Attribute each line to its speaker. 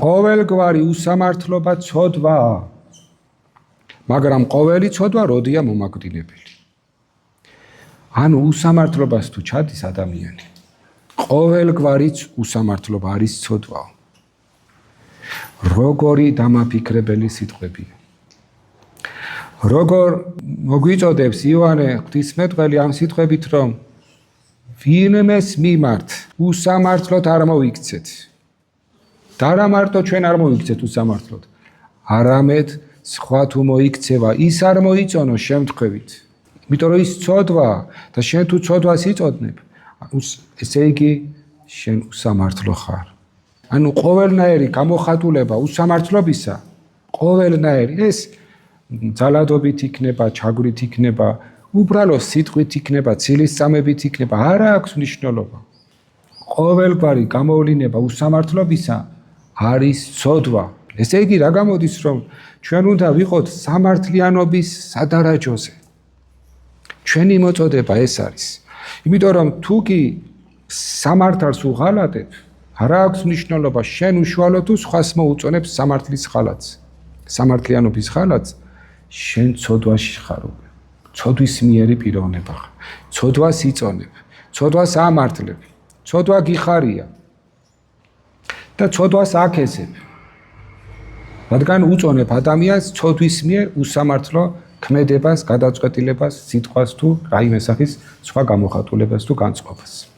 Speaker 1: ყოველგვარი უსამართლობა ცოდვაა, მაგრამ ყოველი ცოდვა როდია მომაკვდინებელი. ანუ უსამართლობას თუ ჩადის ადამიანი, ყოველგვარი უსამართლობა არის ცოდვაო. როგორი დამაფიქრებელი სიტყვებია. როგორ მოგვიწოდებს იოანე ღვთისმეტყველი ამ სიტყვებით, რომ ვინმეს მიმართ უსამართლოდ არ მოიქცეთ. და არა მარტო ჩვენ არ მოიქცეთ უსამართლოდ, არამედ სხვა თუ მოიქცევა, ის არ მოიწონოს შემთხვევით. იმიტომ რომ ის ცოდვაა და შენ თუ ცოდვას იწოდნებ, ესე იგი შენ უსამართლო ხარ. ანუ ყოველნაირი გამოხატულება უსამართლობისა, ყოველნაირი ეს ძალადობით იქნება, ჩაგვრით იქნება, უბრალოდ სიტყვით იქნება, ცილისწამებით იქნება, არ აქვს მნიშვნელობა. ყოველგვარი გამოვლინება უსამართლობისა არის ცოდვა. ესე იგი რა გამოდის, რომ ჩვენ უნდა ვიყოთ სამართლიანობის სადარაჯოზე. ჩვენი მოწოდება ეს არის. იმიტომ რომ თუ კი სამართალს უღალატებ, არ აქვს მნიშვნელობა შენ უშუალოდ თუ სხვას მოუწონებს სამართლის ხალათს. სამართლიანობის ხალათს შენ ცოდვაში ხარ. ცოდვის მიერი პიროვნება ხარ. ცოდვას იწონებ, ცოდვას ამართლებ, ცოდვა გიხარია და ცოდვას აკესებ. რადგან უწონებ ადამიანს ცოდვის მიერ უსამართლო ქმედებას, გადაწყვეტილებას, სიტყვას თუ რაიმე სახის სხვა გამოხატულებას თუ განწყობას.